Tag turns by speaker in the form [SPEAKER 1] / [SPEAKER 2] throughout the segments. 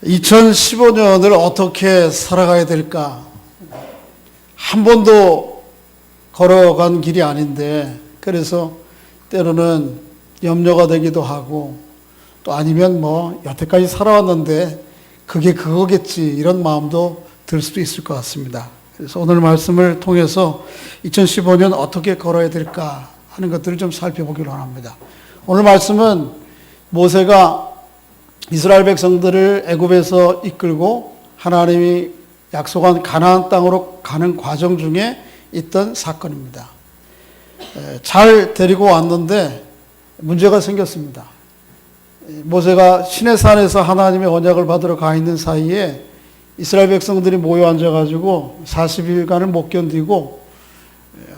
[SPEAKER 1] 2015년을 어떻게 살아가야 될까? 한 번도 걸어간 길이 아닌데, 그래서 때로는 염려가 되기도 하고, 또 아니면 여태까지 살아왔는데 그게 그거겠지, 이런 마음도 들 수도 있을 것 같습니다. 그래서 오늘 말씀을 통해서 2015년 어떻게 걸어야 될까 하는 것들을 좀 살펴보기로 합니다. 오늘 말씀은 모세가 이스라엘 백성들을 애굽에서 이끌고 하나님이 약속한 가나안 땅으로 가는 과정 중에 있던 사건입니다. 잘 데리고 왔는데 문제가 생겼습니다. 모세가 시내산에서 하나님의 언약을 받으러 가 있는 사이에 이스라엘 백성들이 모여 앉아가지고 40일간을 못 견디고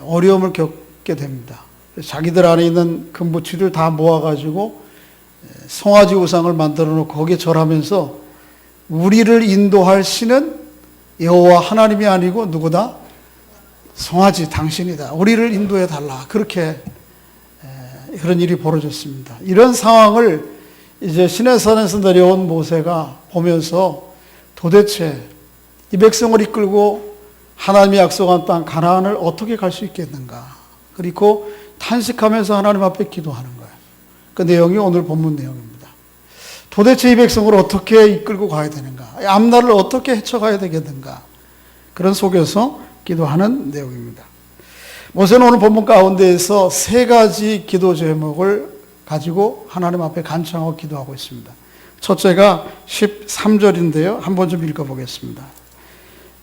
[SPEAKER 1] 어려움을 겪게 됩니다. 자기들 안에 있는 금부치를 다 모아가지고 송아지 우상을 만들어 놓고 거기에 절하면서 우리를 인도할 신은 여호와 하나님이 아니고 누구다? 송아지 당신이다. 우리를 인도해 달라. 그렇게 그런 일이 벌어졌습니다. 이런 상황을 이제 시내산에서 내려온 모세가 보면서 도대체 이 백성을 이끌고 하나님이 약속한 땅 가나안을 어떻게 갈 수 있겠는가? 그리고 탄식하면서 하나님 앞에 기도하는 거예요. 그 내용이 오늘 본문 내용입니다. 도대체 이 백성을 어떻게 이끌고 가야 되는가? 앞날을 어떻게 헤쳐가야 되겠는가? 그런 속에서 기도하는 내용입니다. 모세는 오늘 본문 가운데에서 세 가지 기도 제목을 가지고 하나님 앞에 간청하고 기도하고 있습니다. 첫째가 13절인데요. 한번 좀 읽어보겠습니다.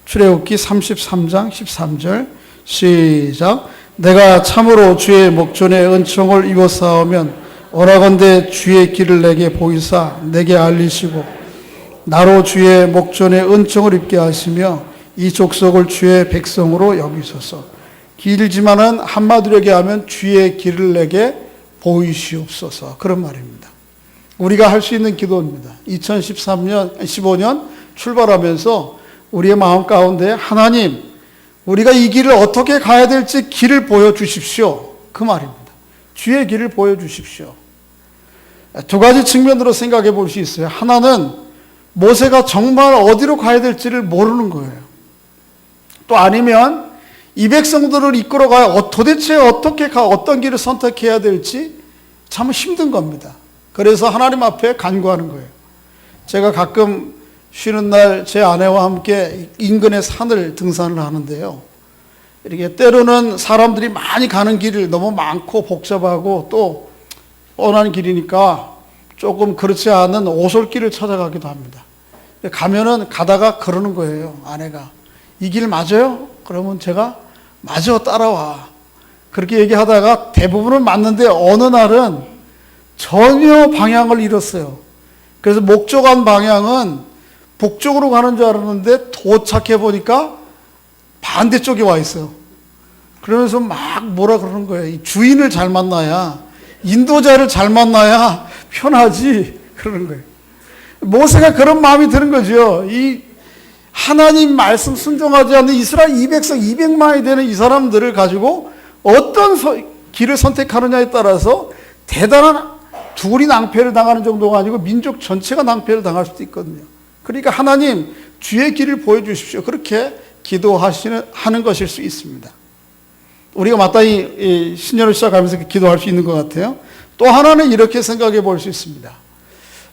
[SPEAKER 1] 출애굽기 33장 13절 시작. 내가 참으로 주의 목전에 은총을 입었사오면 오라건대 주의 길을 내게 보이사 내게 알리시고 나로 주의 목전에 은총을 입게 하시며 이 족속을 주의 백성으로 여기소서. 길지만은 한마디로 얘기하면 주의 길을 내게 보이시옵소서. 그런 말입니다. 우리가 할 수 있는 기도입니다. 15년 출발하면서 우리의 마음 가운데 하나님, 우리가 이 길을 어떻게 가야 될지 길을 보여주십시오. 그 말입니다. 주의 길을 보여주십시오. 두 가지 측면으로 생각해 볼 수 있어요. 하나는 모세가 정말 어디로 가야 될지를 모르는 거예요. 또 아니면 이 백성들을 이끌어가야 도대체 어떻게 어떤 길을 선택해야 될지 참 힘든 겁니다. 그래서 하나님 앞에 간구하는 거예요. 제가 가끔 쉬는 날 제 아내와 함께 인근의 산을 등산을 하는데요. 이렇게 때로는 사람들이 많이 가는 길을 너무 많고 복잡하고 또 뻔한 길이니까 조금 그렇지 않은 오솔길을 찾아가기도 합니다. 가면은 가다가 그러는 거예요. 아내가 이 길 맞아요? 그러면 제가 맞아, 따라와. 그렇게 얘기하다가 대부분은 맞는데 어느 날은 전혀 방향을 잃었어요. 그래서 목적한 방향은 북쪽으로 가는 줄 알았는데 도착해 보니까 반대쪽에 와 있어요. 그러면서 막 뭐라 그러는 거예요. 이 주인을 잘 만나야, 인도자를 잘 만나야 편하지. 그러는 거예요. 모세가 그런 마음이 드는 거죠. 이 하나님 말씀 순종하지 않는 이스라엘 200만이 되는 이 사람들을 가지고 어떤 길을 선택하느냐에 따라서 대단한 둘이 낭패를 당하는 정도가 아니고 민족 전체가 낭패를 당할 수도 있거든요. 그러니까 하나님 주의 길을 보여주십시오. 그렇게 기도하는 것일 수 있습니다. 우리가 마땅히 신년을 시작하면서 기도할 수 있는 것 같아요. 또 하나는 이렇게 생각해 볼 수 있습니다.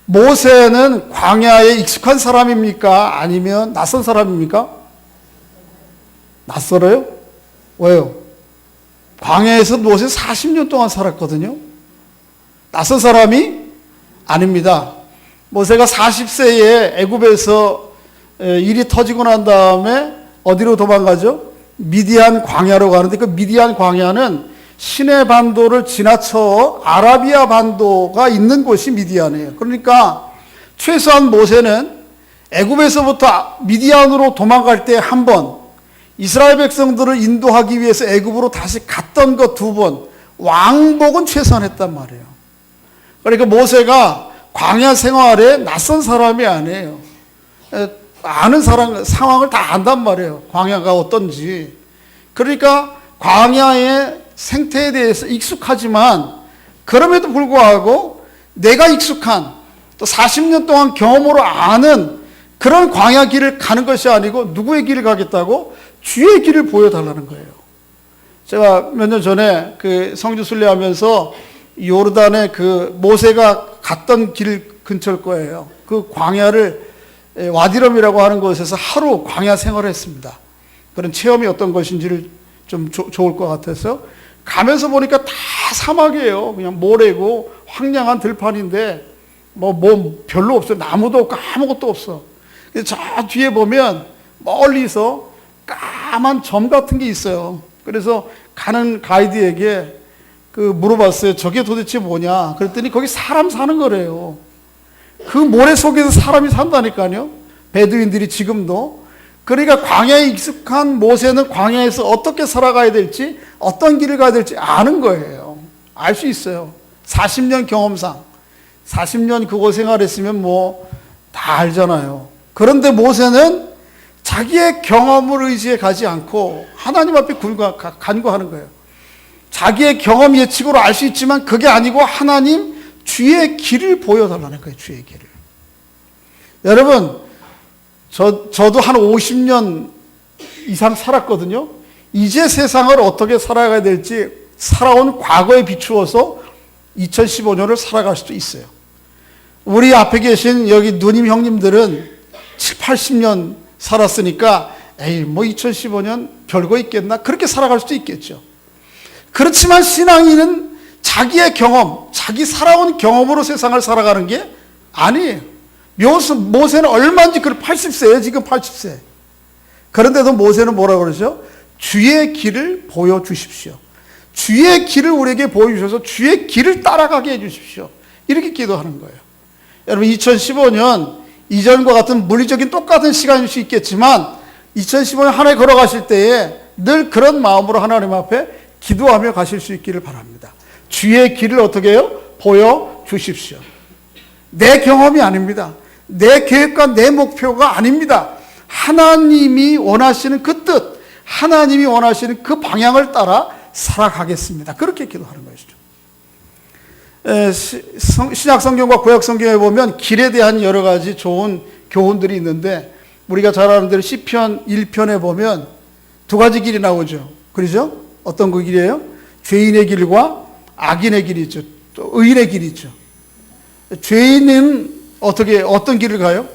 [SPEAKER 1] 모세는 광야에 익숙한 사람입니까? 아니면 낯선 사람입니까? 낯설어요? 왜요? 광야에서 모세 40년 동안 살았거든요. 낯선 사람이 아닙니다. 모세가 40세에 애굽에서 일이 터지고 난 다음에 어디로 도망가죠? 미디안 광야로 가는데 그 미디안 광야는 시내 반도를 지나쳐 아라비아 반도가 있는 곳이 미디안이에요. 그러니까 최소한 모세는 애굽에서부터 미디안으로 도망갈 때 한 번, 이스라엘 백성들을 인도하기 위해서 애굽으로 다시 갔던 것 두 번, 왕복은 최소한 했단 말이에요. 그러니까 모세가 광야 생활에 낯선 사람이 아니에요. 아는 상황을 다 안단 말이에요. 광야가 어떤지. 그러니까 광야의 생태에 대해서 익숙하지만 그럼에도 불구하고 내가 익숙한 또 40년 동안 경험으로 아는 그런 광야 길을 가는 것이 아니고 누구의 길을 가겠다고? 주의 길을 보여달라는 거예요. 제가 몇 년 전에 그 성주 순례하면서 요르단에 그 모세가 갔던 길 근처일 거예요. 그 광야를 와디럼이라고 하는 곳에서 하루 광야 생활을 했습니다. 그런 체험이 어떤 것인지를 좀 좋을 것 같아서 가면서 보니까 다 사막이에요. 그냥 모래고 황량한 들판인데 뭐 별로 없어요. 나무도 없고 아무것도 없어. 저 뒤에 보면 멀리서 까만 점 같은 게 있어요. 그래서 가는 가이드에게 물어봤어요. 저게 도대체 뭐냐? 그랬더니 거기 사람 사는 거래요. 그 모래 속에서 사람이 산다니까요. 베두인들이 지금도. 그러니까 광야에 익숙한 모세는 광야에서 어떻게 살아가야 될지, 어떤 길을 가야 될지 아는 거예요. 알 수 있어요. 40년 경험상. 40년 그곳 생활했으면 다 알잖아요. 그런데 모세는 자기의 경험을 의지해 가지 않고 하나님 앞에 간구하는 거예요. 자기의 경험 예측으로 알 수 있지만 그게 아니고 하나님 주의 길을 보여달라는 거예요. 주의 길을. 여러분, 저도 한 50년 이상 살았거든요. 이제 세상을 어떻게 살아가야 될지 살아온 과거에 비추어서 2015년을 살아갈 수도 있어요. 우리 앞에 계신 여기 누님 형님들은 7, 80년 살았으니까 에이 2015년 별거 있겠나? 그렇게 살아갈 수도 있겠죠. 그렇지만 신앙인은 자기의 경험, 자기 살아온 경험으로 세상을 살아가는 게 아니에요. 모세는 얼마인지 80세예요. 지금 80세. 그런데도 모세는 뭐라고 그러죠? 주의 길을 보여주십시오. 주의 길을 우리에게 보여주셔서 주의 길을 따라가게 해주십시오. 이렇게 기도하는 거예요. 여러분 2015년 이전과 같은 물리적인 똑같은 시간일 수 있겠지만 2015년 한 해 걸어가실 때에 늘 그런 마음으로 하나님 앞에 기도하며 가실 수 있기를 바랍니다. 주의 길을 어떻게 해요? 보여주십시오. 내 경험이 아닙니다. 내 계획과 내 목표가 아닙니다. 하나님이 원하시는 그 뜻, 하나님이 원하시는 그 방향을 따라 살아가겠습니다. 그렇게 기도하는 것이죠. 신약 성경과 구약 성경에 보면 길에 대한 여러 가지 좋은 교훈들이 있는데 우리가 잘 아는 대로 시편 1편에 보면 두 가지 길이 나오죠. 그렇죠? 어떤 그 길이에요? 죄인의 길과 악인의 길이 있죠. 또 의인의 길이 있죠. 죄인은 어떤 길을 가요?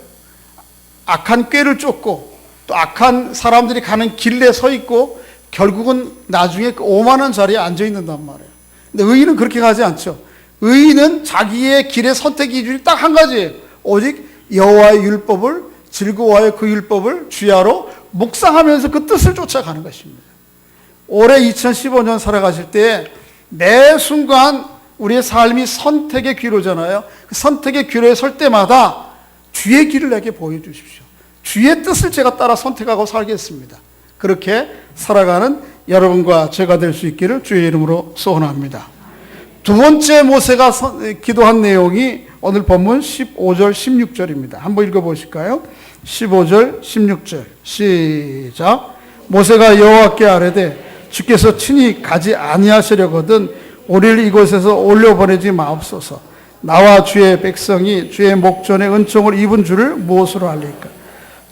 [SPEAKER 1] 악한 꾀를 쫓고 또 악한 사람들이 가는 길에 서 있고 결국은 나중에 그 오만한 자리에 앉아 있는단 말이에요. 근데 의인은 그렇게 가지 않죠. 의인은 자기의 길의 선택 기준이 딱 한 가지예요. 오직 여호와의 율법을 즐거워하여 그 율법을 주야로 묵상하면서 그 뜻을 쫓아가는 것입니다. 올해 2015년 살아가실 때 매 순간 우리의 삶이 선택의 귀로잖아요. 그 선택의 귀로에 설 때마다 주의 길을 내게 보여주십시오. 주의 뜻을 제가 따라 선택하고 살겠습니다. 그렇게 살아가는 여러분과 제가 될 수 있기를 주의 이름으로 소원합니다. 두 번째 모세가 기도한 내용이 오늘 본문 15절 16절입니다. 한번 읽어보실까요? 15절 16절 시작. 모세가 여호와께 아뢰되 주께서 친히 가지 아니하시려거든 우리를 이곳에서 올려보내지 마옵소서. 나와 주의 백성이 주의 목전에 은총을 입은 줄을 무엇으로 알리까?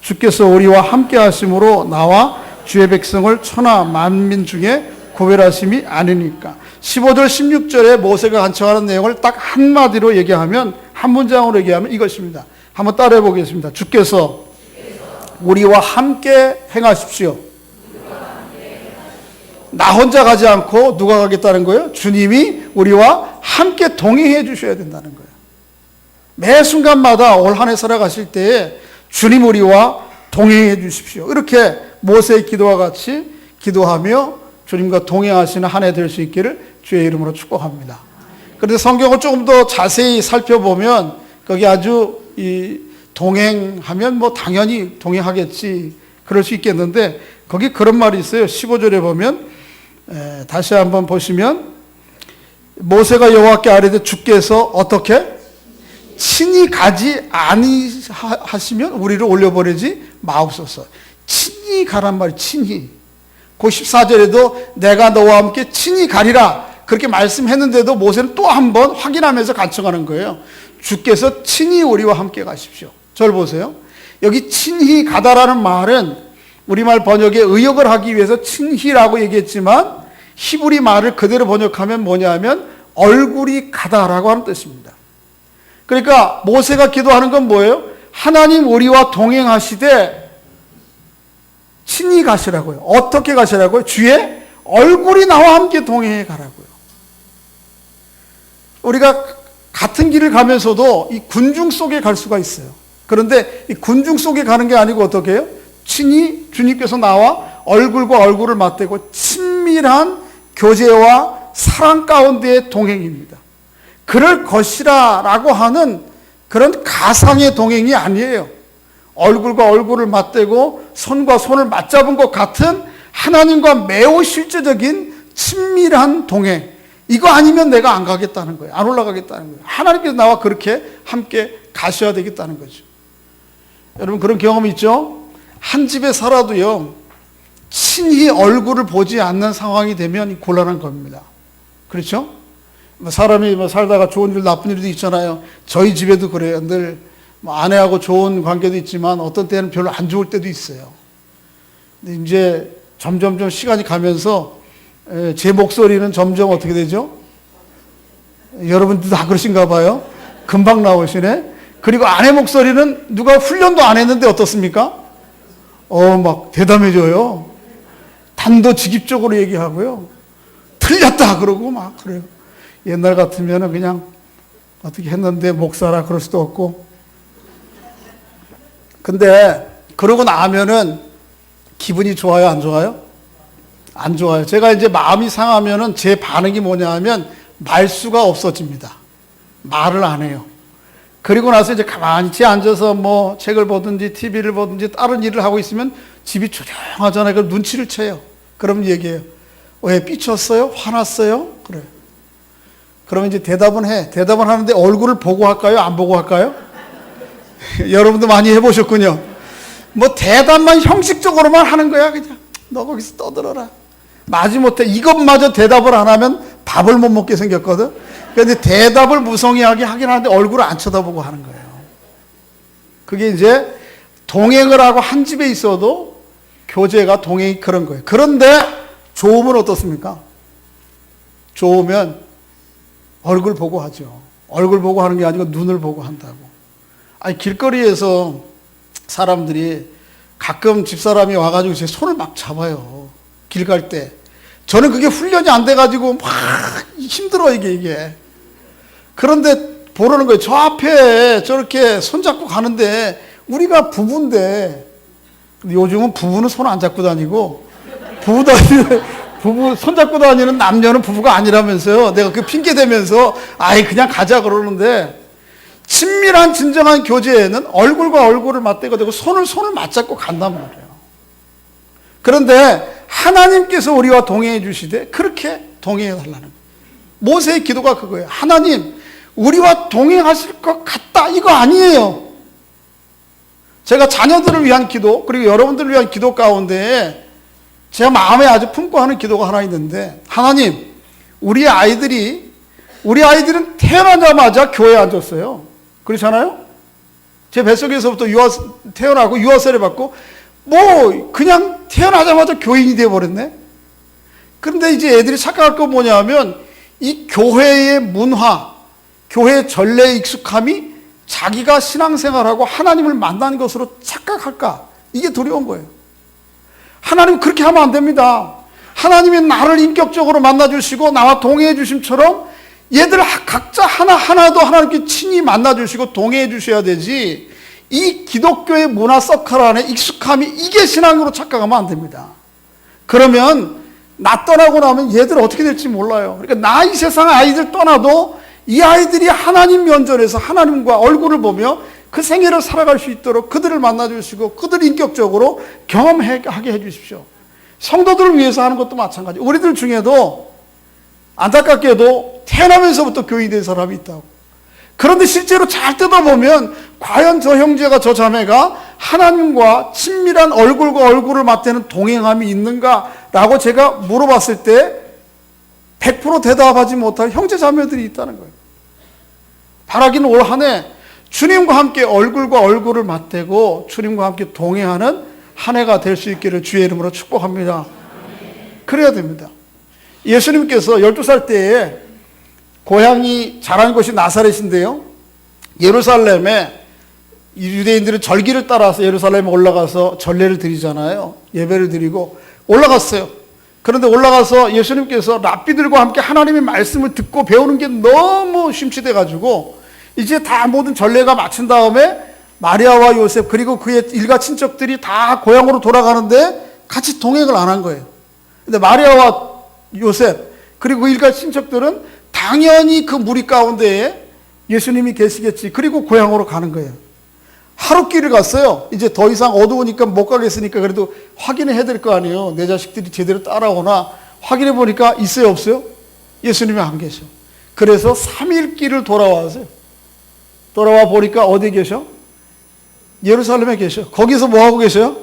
[SPEAKER 1] 주께서 우리와 함께 하심으로 나와 주의 백성을 천하 만민 중에 구별하심이 아니니까. 15절 16절에 모세가 간청하는 내용을 딱 한마디로 얘기하면, 한 문장으로 얘기하면 이것입니다. 한번 따라해 보겠습니다. 주께서 우리와 함께 행하십시오. 나 혼자 가지 않고 누가 가겠다는 거예요? 주님이 우리와 함께 동행해 주셔야 된다는 거예요. 매 순간마다 올 한 해 살아가실 때에 주님 우리와 동행해 주십시오. 이렇게 모세의 기도와 같이 기도하며 주님과 동행하시는 한 해 될 수 있기를 주의 이름으로 축복합니다. 그런데 성경을 조금 더 자세히 살펴보면 거기 아주 동행하면 당연히 동행하겠지 그럴 수 있겠는데 거기 그런 말이 있어요. 15절에 보면 다시 한번 보시면 모세가 여호와께 아뢰되 주께서 어떻게 친히 가지 아니하시면 우리를 올려보내지 마옵소서. 친히 가란 말이 친히. 그 14절에도 내가 너와 함께 친히 가리라 그렇게 말씀했는데도 모세는 또 한 번 확인하면서 간청하는 거예요. 주께서 친히 우리와 함께 가십시오. 저를 보세요. 여기 친히 가다라는 말은 우리말 번역에 의역을 하기 위해서 친히라고 얘기했지만 히브리 말을 그대로 번역하면 뭐냐면 얼굴이 가다라고 하는 뜻입니다. 그러니까 모세가 기도하는 건 뭐예요? 하나님 우리와 동행하시되 친히 가시라고요. 어떻게 가시라고요? 주의 얼굴이 나와 함께 동행해 가라고요. 우리가 같은 길을 가면서도 이 군중 속에 갈 수가 있어요. 그런데 이 군중 속에 가는 게 아니고 어떻게 해요? 친히 주님께서 나와 얼굴과 얼굴을 맞대고 친밀한 교제와 사랑 가운데의 동행입니다. 그럴 것이라 라고 하는 그런 가상의 동행이 아니에요. 얼굴과 얼굴을 맞대고 손과 손을 맞잡은 것 같은 하나님과 매우 실제적인 친밀한 동행. 이거 아니면 내가 안 가겠다는 거예요. 안 올라가겠다는 거예요. 하나님께서 나와 그렇게 함께 가셔야 되겠다는 거죠. 여러분 그런 경험이 있죠? 한 집에 살아도요, 친히 얼굴을 보지 않는 상황이 되면 곤란한 겁니다. 그렇죠? 사람이 살다가 좋은 일, 나쁜 일도 있잖아요. 저희 집에도 그래요. 늘 아내하고 좋은 관계도 있지만 어떤 때는 별로 안 좋을 때도 있어요. 근데 이제 점점 시간이 가면서 제 목소리는 점점 어떻게 되죠? 여러분들 다 그러신가 봐요. 금방 나오시네. 그리고 아내 목소리는 누가 훈련도 안 했는데 어떻습니까? 막 대담해져요. 단도직입적으로 얘기하고요. 틀렸다 그러고 막 그래요. 옛날 같으면 그냥 어떻게 했는데 목사라 그럴 수도 없고. 근데 그러고 나면은 기분이 좋아요, 안 좋아요? 안 좋아요. 제가 이제 마음이 상하면은 제 반응이 뭐냐 하면 말수가 없어집니다. 말을 안 해요. 그리고 나서 이제 가만히 앉아서 뭐 책을 보든지 TV를 보든지 다른 일을 하고 있으면 집이 조용하잖아요. 그럼 눈치를 채요. 그럼 얘기해요. 왜 삐쳤어요? 화났어요? 그래요. 그러면 이제 대답은 해. 대답은 하는데 얼굴을 보고 할까요? 안 보고 할까요? 여러분도 많이 해보셨군요. 뭐 대답만 형식적으로만 하는 거야. 그냥 너 거기서 떠들어라. 마지못해 이것마저 대답을 안 하면 밥을 못 먹게 생겼거든. 그런데 대답을 무성의하게 하긴 하는데 얼굴을 안 쳐다보고 하는 거예요. 그게 이제 동행을 하고 한 집에 있어도 교제가 동행이 그런 거예요. 그런데 좋으면 어떻습니까? 좋으면 얼굴 보고 하죠. 얼굴 보고 하는 게 아니고 눈을 보고 한다고. 아니 길거리에서 사람들이 가끔 집사람이 와가지고 제 손을 막 잡아요. 길 갈 때. 저는 그게 훈련이 안 돼가지고 막 힘들어 이게. 그런데 보라는 거예요. 저 앞에 저렇게 손잡고 가는데 우리가 부부인데, 근데 요즘은 부부는 손 안 잡고 다니고 부부 손잡고 다니는 남녀는 부부가 아니라면서요. 내가 그 핑계 대면서 아이 그냥 가자 그러는데, 친밀한 진정한 교제에는 얼굴과 얼굴을 맞대고 되고 손을 맞잡고 간단 말이에요. 그런데 하나님께서 우리와 동행해 주시되 그렇게 동행해 달라는 거예요. 모세의 기도가 그거예요. 하나님 우리와 동행하실 것 같다. 이거 아니에요. 제가 자녀들을 위한 기도, 그리고 여러분들을 위한 기도 가운데 제가 마음에 아주 품고 하는 기도가 하나 있는데, 하나님 우리 아이들은 태어나자마자 교회에 앉았어요. 그렇잖아요? 제 뱃속에서부터 태어나고 유아세례 받고 뭐 그냥 태어나자마자 교인이 되어버렸네. 그런데 이제 애들이 착각할 건 뭐냐 하면 이 교회의 문화, 교회의 전례에 익숙함이 자기가 신앙생활하고 하나님을 만난 것으로 착각할까? 이게 두려운 거예요. 하나님 그렇게 하면 안 됩니다. 하나님이 나를 인격적으로 만나주시고 나와 동행해 주심처럼 얘들 각자 하나하나도 하나님께 친히 만나주시고 동행해 주셔야 되지, 이 기독교의 문화 서클 안에 익숙함이 이게 신앙으로 착각하면 안 됩니다. 그러면 나 떠나고 나면 얘들 어떻게 될지 몰라요. 그러니까 나 이 세상 아이들 떠나도 이 아이들이 하나님 면전에서 하나님과 얼굴을 보며 그 생애를 살아갈 수 있도록 그들을 만나주시고 그들을 인격적으로 경험하게 해주십시오. 성도들을 위해서 하는 것도 마찬가지. 우리들 중에도 안타깝게도 태어나면서부터 교인이 된 사람이 있다고. 그런데 실제로 잘 뜯어보면 과연 저 형제가 저 자매가 하나님과 친밀한 얼굴과 얼굴을 맞대는 동행함이 있는가라고 제가 물어봤을 때 100% 대답하지 못할 형제 자매들이 있다는 거예요. 바라기는 올 한 해 주님과 함께 얼굴과 얼굴을 맞대고 주님과 함께 동행하는 한 해가 될 수 있기를 주의 이름으로 축복합니다. 그래야 됩니다. 예수님께서 12살 때에 고향이 자란 곳이 나사렛인데요. 예루살렘에 유대인들은 절기를 따라서 예루살렘에 올라가서 전례를 드리잖아요. 예배를 드리고 올라갔어요. 그런데 올라가서 예수님께서 랍비들과 함께 하나님의 말씀을 듣고 배우는 게 너무 심취돼 가지고 이제 다 모든 전례가 마친 다음에 마리아와 요셉 그리고 그의 일가 친척들이 다 고향으로 돌아가는데 같이 동행을 안 한 거예요. 근데 마리아와 요셉 그리고 그 일가 친척들은 당연히 그 무리 가운데에 예수님이 계시겠지. 그리고 고향으로 가는 거예요. 하루 길을 갔어요. 이제 더 이상 어두우니까 못 가겠으니까 그래도 확인을 해야 될 거 아니에요. 내 자식들이 제대로 따라오나 확인해 보니까 있어요, 없어요? 예수님이 안 계셔. 그래서 3일 길을 돌아와서요. 돌아와 보니까 어디 계셔? 예루살렘에 계셔. 거기서 뭐 하고 계셔요?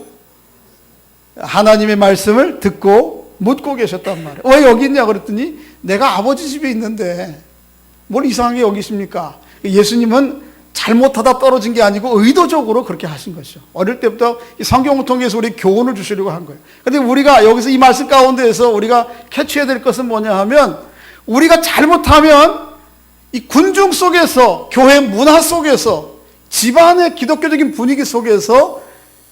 [SPEAKER 1] 하나님의 말씀을 듣고 묻고 계셨단 말이에요. 왜 여기 있냐 그랬더니 내가 아버지 집에 있는데 뭘 이상하게 여기십니까? 예수님은 잘못하다 떨어진 게 아니고 의도적으로 그렇게 하신 것이죠. 어릴 때부터 이 성경을 통해서 우리 교훈을 주시려고 한 거예요. 그런데 우리가 여기서 이 말씀 가운데에서 우리가 캐치해야 될 것은 뭐냐 하면 우리가 잘못하면 이 군중 속에서 교회 문화 속에서 집안의 기독교적인 분위기 속에서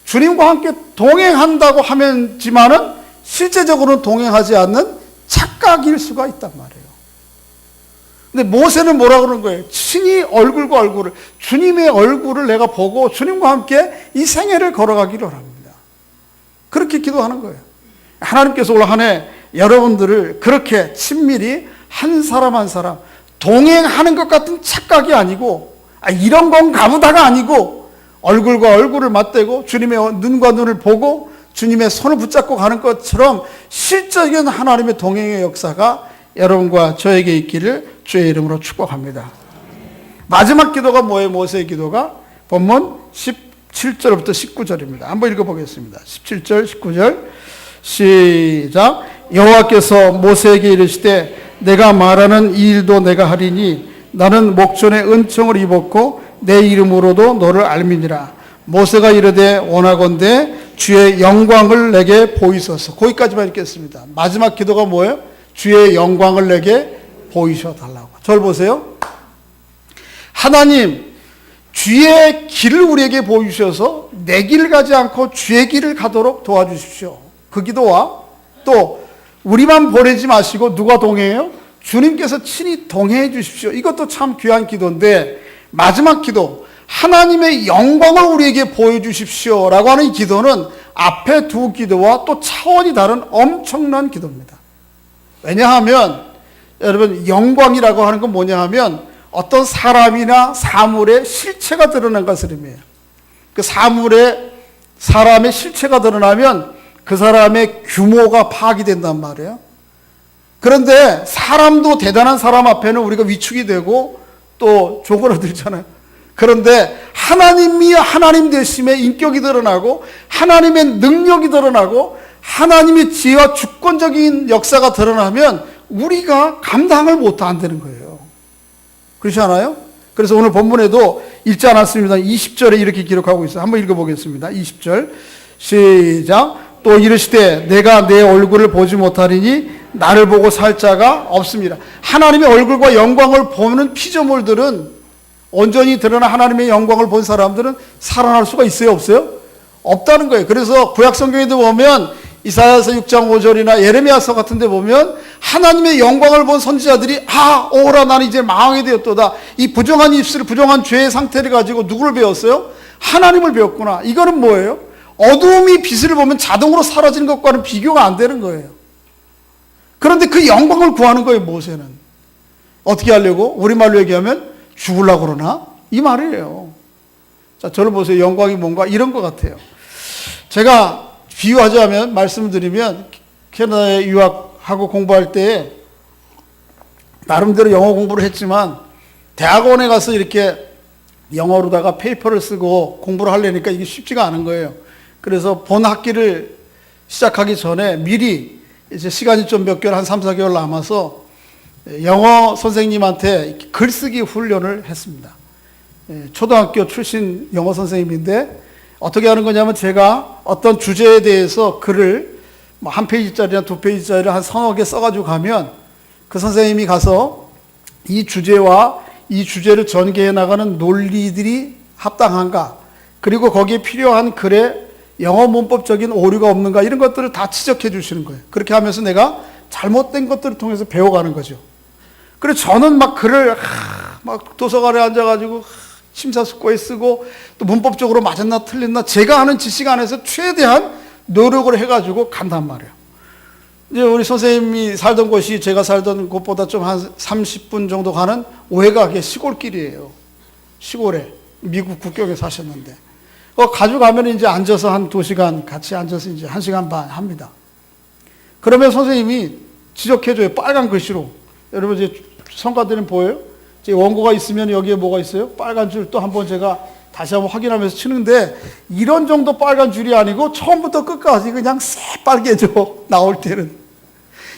[SPEAKER 1] 주님과 함께 동행한다고 하면지만은 실제적으로는 동행하지 않는 착각일 수가 있단 말이에요. 근데 모세는 뭐라 그러는 거예요? 친히 얼굴과 얼굴을, 주님의 얼굴을 내가 보고 주님과 함께 이 생애를 걸어가기를 합니다. 그렇게 기도하는 거예요. 하나님께서 올 한 해 여러분들을 그렇게 친밀히 한 사람 한 사람 동행하는 것 같은 착각이 아니고 이런 건가 보다가 아니고 얼굴과 얼굴을 맞대고 주님의 눈과 눈을 보고 주님의 손을 붙잡고 가는 것처럼 실적인 하나님의 동행의 역사가 여러분과 저에게 있기를 주의 이름으로 축복합니다. 마지막 기도가 뭐예요? 모세의 기도가 본문 17절부터 19절입니다. 한번 읽어보겠습니다. 17절 19절 시작. 여호와께서 모세에게 이르시되 내가 말하는 이 일도 내가 하리니 나는 목전에 은총을 입었고 내 이름으로도 너를 알미니라. 모세가 이르되 원하건대 주의 영광을 내게 보이소서. 거기까지만 읽겠습니다. 마지막 기도가 뭐예요? 주의 영광을 내게 보이셔달라고. 저를 보세요. 하나님, 주의 길을 우리에게 보여주셔서 내 길을 가지 않고 주의 길을 가도록 도와주십시오. 그 기도와 또 우리만 보내지 마시고 누가 동행해요? 주님께서 친히 동행해 주십시오. 이것도 참 귀한 기도인데 마지막 기도, 하나님의 영광을 우리에게 보여주십시오 라고 하는 이 기도는 앞에 두 기도와 또 차원이 다른 엄청난 기도입니다. 왜냐하면 여러분 영광이라고 하는 건 뭐냐 하면 어떤 사람이나 사물의 실체가 드러난 것을 의미해요. 그 사람의 실체가 드러나면 그 사람의 규모가 파악이 된단 말이에요. 그런데 사람도 대단한 사람 앞에는 우리가 위축이 되고 또 조그러들잖아요. 그런데 하나님이 하나님 되심의 인격이 드러나고 하나님의 능력이 드러나고 하나님의 지혜와 주권적인 역사가 드러나면 우리가 감당을 못한다는 거예요. 그렇지 않아요? 그래서 오늘 본문에도 읽지 않았습니다. 20절에 이렇게 기록하고 있어요. 한번 읽어보겠습니다. 20절 시작. 또 이르시되 내가 내 얼굴을 보지 못하리니 나를 보고 살 자가 없습니다. 하나님의 얼굴과 영광을 보는 피조물들은 온전히 드러난 하나님의 영광을 본 사람들은 살아날 수가 있어요? 없어요? 없다는 거예요. 그래서 구약성경에도 보면 이사야서 6장 5절이나 예레미야서 같은 데 보면 하나님의 영광을 본 선지자들이 오라 나는 이제 망하게 되었도다. 이 부정한 입술, 부정한 죄의 상태를 가지고 누구를 배웠어요? 하나님을 배웠구나. 이거는 뭐예요? 어두움이 빛을 보면 자동으로 사라지는 것과는 비교가 안 되는 거예요. 그런데 그 영광을 구하는 거예요, 모세는. 어떻게 하려고? 우리말로 얘기하면 죽으려고 그러나? 이 말이에요. 자, 저를 보세요. 영광이 뭔가 이런 것 같아요. 제가 비유하자면, 말씀을 드리면, 캐나다에 유학하고 공부할 때, 나름대로 영어 공부를 했지만, 대학원에 가서 이렇게 영어로다가 페이퍼를 쓰고 공부를 하려니까 이게 쉽지가 않은 거예요. 그래서 본 학기를 시작하기 전에 미리 이제 시간이 좀 몇 개월, 한 3, 4개월 남아서 영어 선생님한테 글쓰기 훈련을 했습니다. 초등학교 출신 영어 선생님인데 어떻게 하는 거냐면 제가 어떤 주제에 대해서 글을 한 페이지짜리나 두 페이지짜리를 한 서너 개 써가지고 가면 그 선생님이 가서 이 주제와 이 주제를 전개해 나가는 논리들이 합당한가, 그리고 거기에 필요한 글에 영어 문법적인 오류가 없는가, 이런 것들을 다 지적해 주시는 거예요. 그렇게 하면서 내가 잘못된 것들을 통해서 배워가는 거죠. 그래서 저는 막 글을 막 도서관에 앉아가지고 심사숙고해 쓰고 또 문법적으로 맞았나 틀렸나 제가 아는 지식 안에서 최대한 노력을 해가지고 간단 말이에요. 이제 우리 선생님이 살던 곳이 제가 살던 곳보다 좀 한 30분 정도 가는 외곽의 시골길이에요. 시골에 미국 국경에 사셨는데 가지고 가면 이제 앉아서 한 2시간 같이 앉아서 이제 1시간 반 합니다. 그러면 선생님이 지적해줘요. 빨간 글씨로. 여러분 이제 성가대는 보여요? 제 원고가 있으면 여기에 뭐가 있어요? 빨간 줄 또 한번 제가 다시 한번 확인하면서 치는데 이런 정도 빨간 줄이 아니고 처음부터 끝까지 그냥 새빨개져 나올 때는.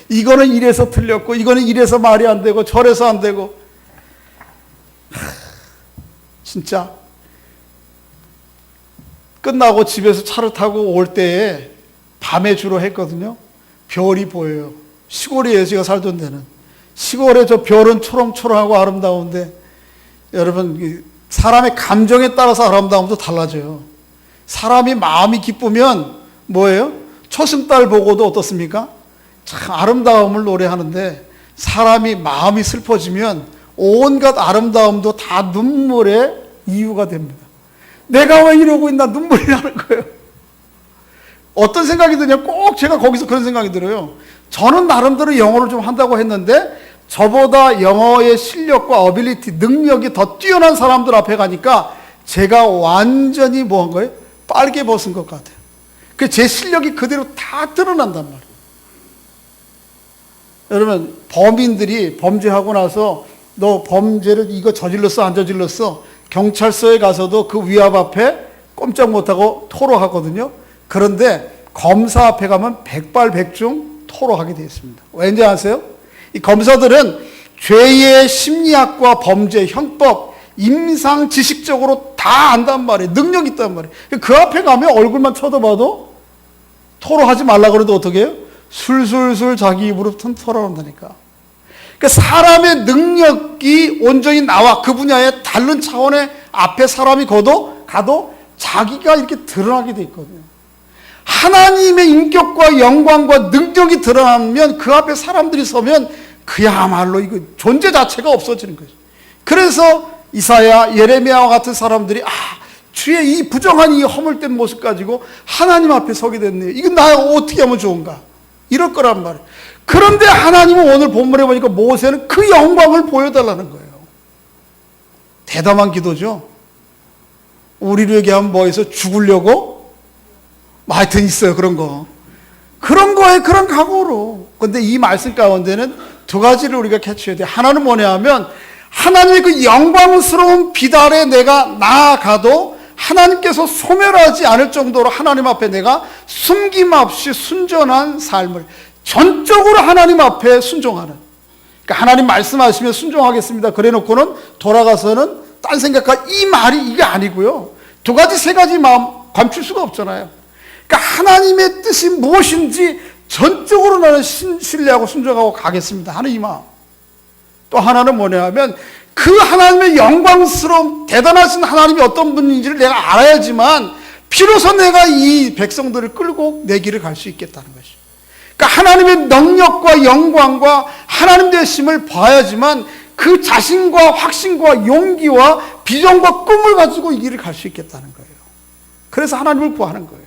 [SPEAKER 1] 이거는 이래서 틀렸고 이거는 이래서 말이 안 되고 저래서 안 되고. 진짜 끝나고 집에서 차를 타고 올 때에 밤에 주로 했거든요. 별이 보여요. 시골이에요. 제가 살던 데는. 시골에 저 별은 초롱초롱하고 아름다운데 여러분 사람의 감정에 따라서 아름다움도 달라져요. 사람이 마음이 기쁘면 뭐예요? 초승달 보고도 어떻습니까? 참 아름다움을 노래하는데 사람이 마음이 슬퍼지면 온갖 아름다움도 다 눈물의 이유가 됩니다. 내가 왜 이러고 있나 눈물이 나는 거예요. 어떤 생각이 드냐? 꼭 제가 거기서 그런 생각이 들어요. 저는 나름대로 영어를 좀 한다고 했는데 저보다 영어의 실력과 어빌리티, 능력이 더 뛰어난 사람들 앞에 가니까 제가 완전히 뭐 한 거예요? 빨개 벗은 것 같아요. 그 제 실력이 그대로 다 드러난단 말이에요. 여러분, 범인들이 범죄하고 나서 너 범죄를 이거 저질렀어, 안 저질렀어? 경찰서에 가서도 그 위압 앞에 꼼짝 못하고 토로하거든요. 그런데 검사 앞에 가면 백발백중 토로하게 되어 있습니다. 왠지 아세요? 이 검사들은 죄의 심리학과 범죄, 형법, 임상 지식적으로 다 안단 말이에요. 능력이 있단 말이에요. 그 앞에 가면 얼굴만 쳐다봐도 토로하지 말라 그래도 어떻게 해요? 술술술 자기 입으로 토로한다니까. 그러니까 사람의 능력이 온전히 나와 그 분야에 다른 차원의 앞에 사람이 가도 자기가 이렇게 드러나게 돼 있거든요. 하나님의 인격과 영광과 능력이 드러나면 그 앞에 사람들이 서면 그야말로 이거 존재 자체가 없어지는 거죠. 그래서 이사야, 예레미야와 같은 사람들이 주의 이 부정한 이 허물된 모습 가지고 하나님 앞에 서게 됐네요. 이건 나 어떻게 하면 좋은가? 이럴 거란 말이에요. 그런데 하나님은 오늘 본문에 보니까 모세는 그 영광을 보여달라는 거예요. 대담한 기도죠. 우리를 얘기하면 뭐해서 죽으려고? 하여튼 있어요, 그런 거. 그런 거에 그런 각오로. 근데 이 말씀 가운데는 두 가지를 우리가 캐치해야 돼요. 하나는 뭐냐 하면 하나님의 그 영광스러운 비달에 내가 나아가도 하나님께서 소멸하지 않을 정도로 하나님 앞에 내가 숨김없이 순전한 삶을 전적으로 하나님 앞에 순종하는. 그러니까 하나님 말씀하시면 순종하겠습니다. 그래 놓고는 돌아가서는 딴 생각할 이 말이 이게 아니고요. 두 가지, 세 가지 마음 감출 수가 없잖아요. 그러니까 하나님의 뜻이 무엇인지 전적으로 나는 신뢰하고 순종하고 가겠습니다 하는 이 마음. 또 하나는 뭐냐 하면 그 하나님의 영광스러운 대단하신 하나님이 어떤 분인지를 내가 알아야지만 비로소 내가 이 백성들을 끌고 내 길을 갈 수 있겠다는 것이죠. 그러니까 하나님의 능력과 영광과 하나님 되심을 봐야지만 그 자신과 확신과 용기와 비전과 꿈을 가지고 이 길을 갈 수 있겠다는 거예요. 그래서 하나님을 구하는 거예요.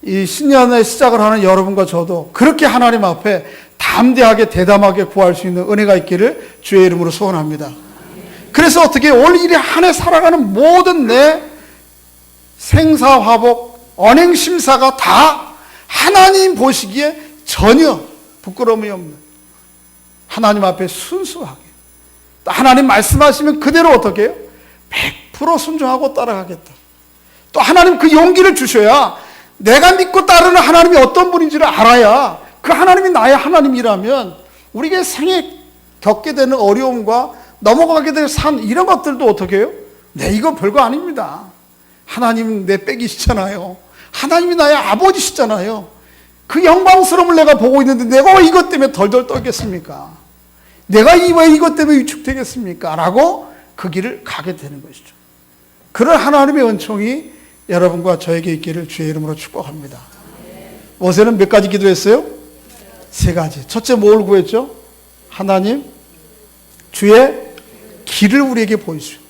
[SPEAKER 1] 이 신년의 시작을 하는 여러분과 저도 그렇게 하나님 앞에 담대하게 대담하게 구할 수 있는 은혜가 있기를 주의 이름으로 소원합니다. 그래서 어떻게 올 1회 한 해 살아가는 모든 내 생사화복, 언행심사가 다 하나님 보시기에 전혀 부끄러움이 없는 하나님 앞에 순수하게 또 하나님 말씀하시면 그대로 어떻게 해요? 100% 순종하고 따라가겠다. 또 하나님 그 용기를 주셔야 내가 믿고 따르는 하나님이 어떤 분인지를 알아야 그 하나님이 나의 하나님이라면 우리가 생에 겪게 되는 어려움과 넘어가게 될 산, 이런 것들도 어떻게 해요? 네, 이거 별거 아닙니다. 하나님 내 빽이시잖아요. 하나님이 나의 아버지시잖아요. 그 영광스러움을 내가 보고 있는데 내가 왜 이것 때문에 덜덜 떨겠습니까? 내가 왜 이것 때문에 위축되겠습니까? 라고 그 길을 가게 되는 것이죠. 그런 하나님의 은총이 여러분과 저에게 있기를 주의 이름으로 축복합니다. 모세는 몇 가지 기도했어요? 3가지. 첫째 뭘 구했죠? 하나님, 주의 길을 우리에게 보여주세요.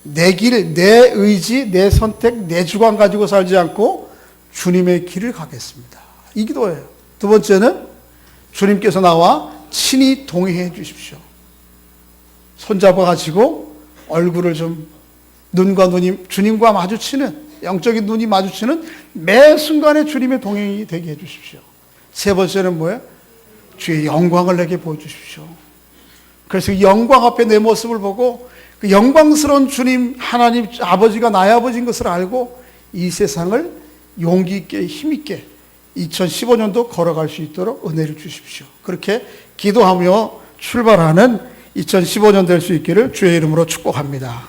[SPEAKER 1] 내 길, 내 의지, 내 선택, 내 주관 가지고 살지 않고 주님의 길을 가겠습니다. 이 기도예요. 두 번째는 주님께서 나와 친히 동행해 주십시오. 손잡아 가지고 얼굴을 좀 눈과 눈이 주님과 마주치는, 영적인 눈이 마주치는 매 순간에 주님의 동행이 되게 해 주십시오. 세 번째는 뭐예요? 주의 영광을 내게 보여주십시오. 그래서 영광 앞에 내 모습을 보고 그 영광스러운 주님, 하나님 아버지가 나의 아버지인 것을 알고 이 세상을 용기 있게 힘 있게 2015년도 걸어갈 수 있도록 은혜를 주십시오. 그렇게 기도하며 출발하는 2015년 될 수 있기를 주의 이름으로 축복합니다.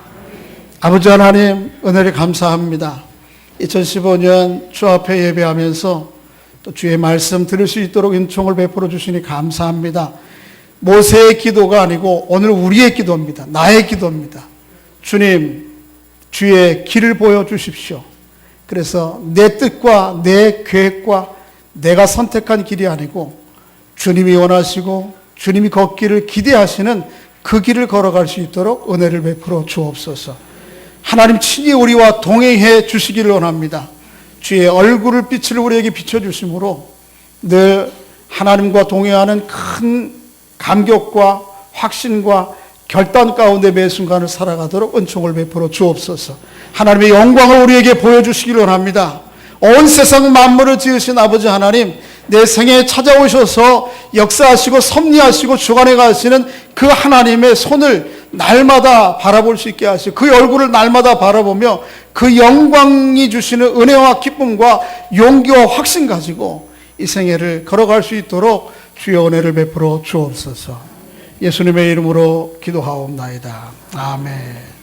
[SPEAKER 1] 아버지 하나님, 은혜를 감사합니다. 2015년 주 앞에 예배하면서 또 주의 말씀 들을 수 있도록 은총을 베풀어 주시니 감사합니다. 모세의 기도가 아니고 오늘 우리의 기도입니다. 나의 기도입니다. 주님, 주의 길을 보여주십시오. 그래서 내 뜻과 내 계획과 내가 선택한 길이 아니고 주님이 원하시고 주님이 걷기를 기대하시는 그 길을 걸어갈 수 있도록 은혜를 베풀어 주옵소서. 하나님 친히 우리와 동행해 주시기를 원합니다. 주의 얼굴을 빛을 우리에게 비춰주심으로 늘 하나님과 동행하는 큰 감격과 확신과 결단 가운데 매 순간을 살아가도록 은총을 베풀어 주옵소서. 하나님의 영광을 우리에게 보여주시기를 원합니다. 온 세상 만물을 지으신 아버지 하나님, 내 생에 찾아오셔서 역사하시고 섭리하시고 주관해 가시는 그 하나님의 손을 날마다 바라볼 수 있게 하시고 그 얼굴을 날마다 바라보며 그 영광이 주시는 은혜와 기쁨과 용기와 확신 가지고 이 생애를 걸어갈 수 있도록 주의 은혜를 베풀어 주옵소서. 예수님의 이름으로 기도하옵나이다. 아멘.